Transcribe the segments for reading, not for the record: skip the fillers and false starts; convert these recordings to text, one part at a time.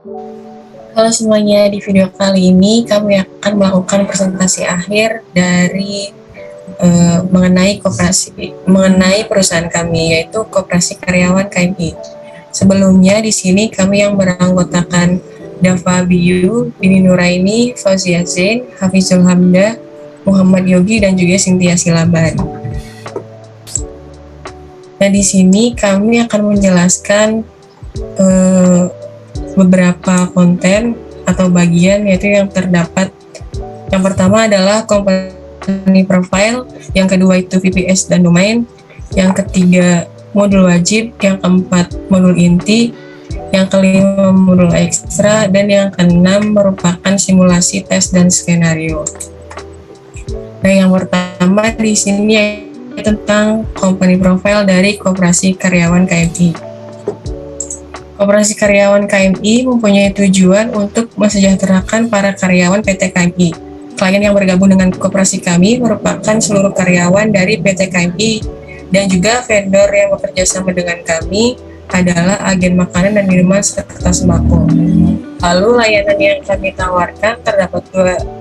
Halo semuanya, di video kali ini kami akan melakukan presentasi akhir dari mengenai perusahaan kami, yaitu Koperasi Karyawan KMI. Sebelumnya di sini kami yang beranggotakan Dava Biyu, Dini Nuraini, Fauzia Zain, Hafizul Hamda, Muhammad Yogi, dan juga Cynthia Silaban. Nah, di sini kami akan menjelaskan beberapa konten atau bagian, yaitu yang terdapat. Yang pertama adalah company profile, yang kedua itu VPS dan domain, yang ketiga modul wajib, yang keempat modul inti, yang kelima modul ekstra, dan yang keenam merupakan simulasi tes dan skenario. Nah, yang pertama di sini tentang company profile dari Koperasi Karyawan KMI. Koperasi Karyawan KMI mempunyai tujuan untuk mesejahterakan para karyawan PT KMI. Klien yang bergabung dengan koperasi kami merupakan seluruh karyawan dari PT KMI, dan juga vendor yang bekerja sama dengan kami adalah agen makanan dan minuman serta sembako. Lalu layanan yang kami tawarkan terdapat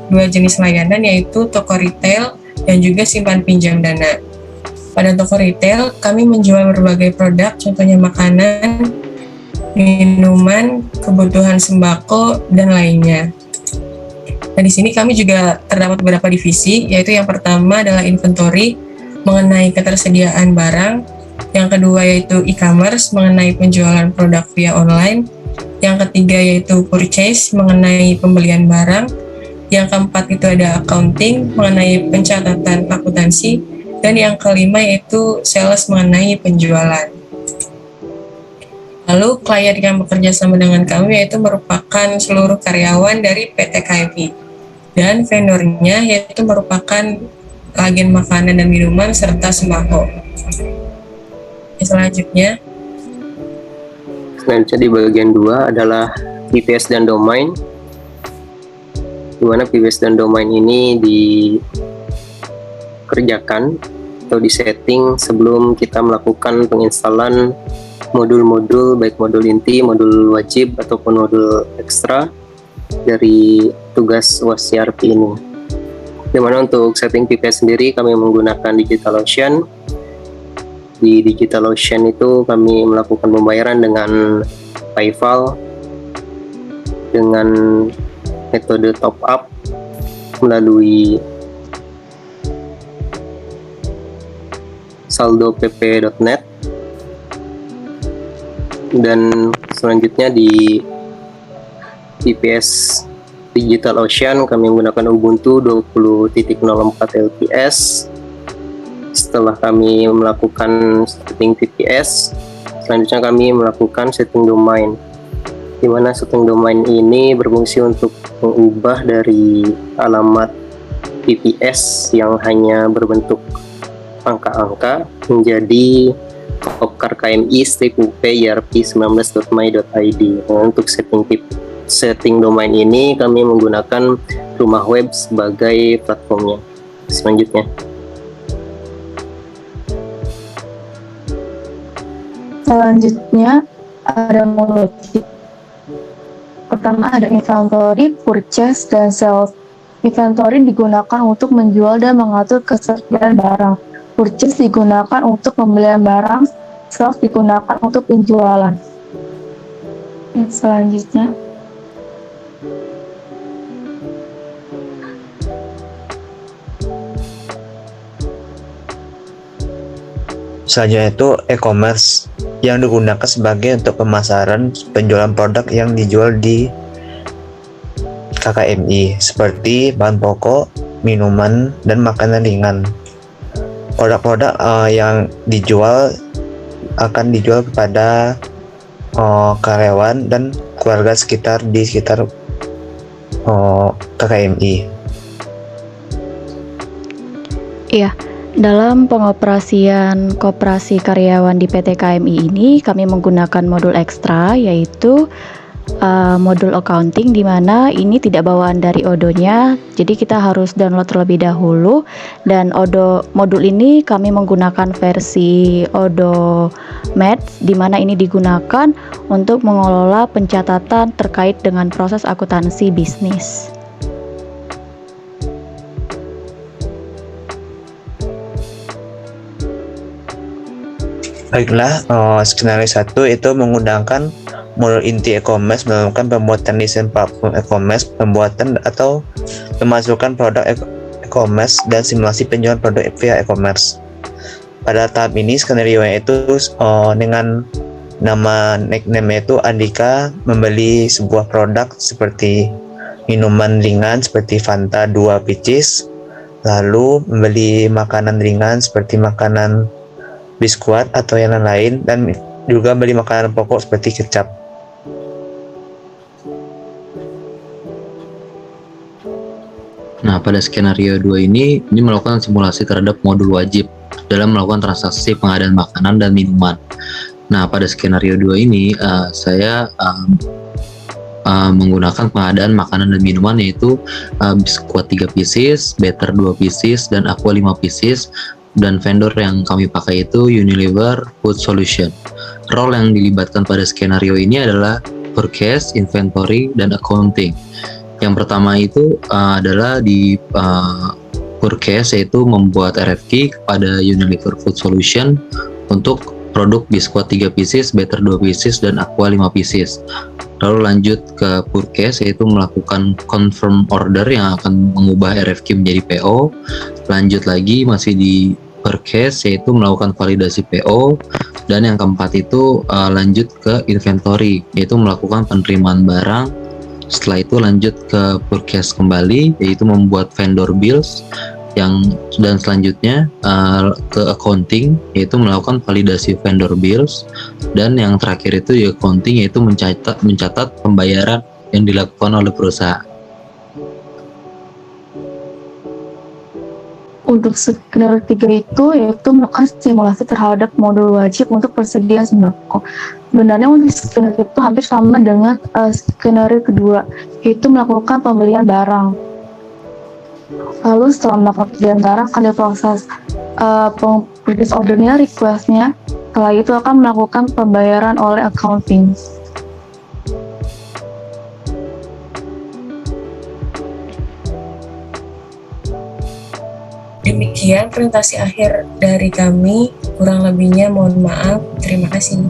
dua jenis layanan, yaitu toko retail dan juga simpan pinjam dana. Pada toko retail, kami menjual berbagai produk, contohnya makanan, minuman, kebutuhan sembako, dan lainnya. Nah, di sini kami juga terdapat beberapa divisi, yaitu yang pertama adalah inventory mengenai ketersediaan barang, yang kedua yaitu e-commerce mengenai penjualan produk via online, yang ketiga yaitu purchase mengenai pembelian barang, yang keempat itu ada accounting mengenai pencatatan akuntansi, dan yang kelima yaitu sales mengenai penjualan. Lalu klien yang bekerja sama dengan kami yaitu merupakan seluruh karyawan dari PT KMI, dan vendornya yaitu merupakan agen makanan dan minuman serta sembako. Selanjutnya di bagian 2 adalah VPS dan domain, di mana VPS dan domain ini dikerjakan atau disetting sebelum kita melakukan penginstalan modul-modul, baik modul inti, modul wajib, ataupun modul ekstra dari tugas WasCRP ini. Dimana untuk setting VPS sendiri kami menggunakan DigitalOcean. Di DigitalOcean itu kami melakukan pembayaran dengan PayPal dengan metode top up melalui saldopp.net. Dan selanjutnya di VPS DigitalOcean kami menggunakan Ubuntu 20.04 LTS. Setelah kami melakukan setting VPS, selanjutnya kami melakukan setting domain, di mana setting domain ini berfungsi untuk mengubah dari alamat VPS yang hanya berbentuk angka-angka menjadi kopkarkmi-up-irp19.my.id. Untuk setting domain ini kami menggunakan Rumah Web sebagai platformnya. Selanjutnya ada modul wajib. Pertama ada inventory, purchase, dan sales. Inventory digunakan untuk menjual dan mengatur ketersediaan barang. Purchase digunakan untuk pembelian barang, sales digunakan untuk penjualan. Selanjutnya itu e-commerce yang digunakan sebagai untuk pemasaran penjualan produk yang dijual di KKMI seperti bahan pokok, minuman, dan makanan ringan. Produk-produk yang dijual akan dijual kepada karyawan dan keluarga di sekitar KKMI. Iya, dalam pengoperasian koperasi karyawan di PT KMI ini kami menggunakan modul ekstra, yaitu modul accounting, di mana ini tidak bawaan dari Odo-nya, jadi kita harus download terlebih dahulu. Dan modul ini kami menggunakan versi Odo Math, di mana ini digunakan untuk mengelola pencatatan terkait dengan proses akuntansi bisnis. Baiklah, skenario 1 itu menggunakan modul inti e-commerce, melakukan pembuatan desain platform e-commerce, pembuatan atau pemasukan produk e-commerce, dan simulasi penjualan produk via e-commerce. Pada tahap ini, skenario itu dengan nama nickname itu Andika membeli sebuah produk seperti minuman ringan seperti Fanta 2 pieces, lalu membeli makanan ringan seperti makanan biskuit atau yang lain, dan juga beli makanan pokok seperti kecap. Nah, pada skenario 2 ini melakukan simulasi terhadap modul wajib dalam melakukan transaksi pengadaan makanan dan minuman. Nah, pada skenario 2 ini saya menggunakan pengadaan makanan dan minuman, yaitu biskuit 3 pieces, Better 2 pieces, dan Aqua 5 pieces. Dan vendor yang kami pakai itu Unilever Food Solution. Role yang dilibatkan pada skenario ini adalah purchase, inventory, dan accounting. Yang pertama itu adalah di purchase, yaitu membuat RFQ kepada Unilever Food Solution untuk produk biskuit 3 pieces, Better 2 pieces, dan Aqua 5 pieces. Lalu lanjut ke purchase, yaitu melakukan confirm order yang akan mengubah RFQ menjadi PO. Lanjut lagi masih di purchase, yaitu melakukan validasi PO. Dan yang keempat itu lanjut ke inventory, yaitu melakukan penerimaan barang. Setelah itu lanjut ke purchase kembali, yaitu membuat vendor bills. Dan selanjutnya ke accounting, yaitu melakukan validasi vendor bills. Dan yang terakhir itu di accounting, yaitu mencatat pembayaran yang dilakukan oleh perusahaan. Untuk skenario 3 itu yaitu melakukan simulasi terhadap modul wajib untuk persediaan sembako. Sebenarnya untuk skenario itu hampir sama dengan skenario kedua, yaitu melakukan pembelian barang. Lalu setelah melakukan pembelian barang akan diproses purchase ordernya, requestnya. Setelah itu akan melakukan pembayaran oleh accounting. Demikian presentasi akhir dari kami. Kurang lebihnya mohon maaf. Terima kasih.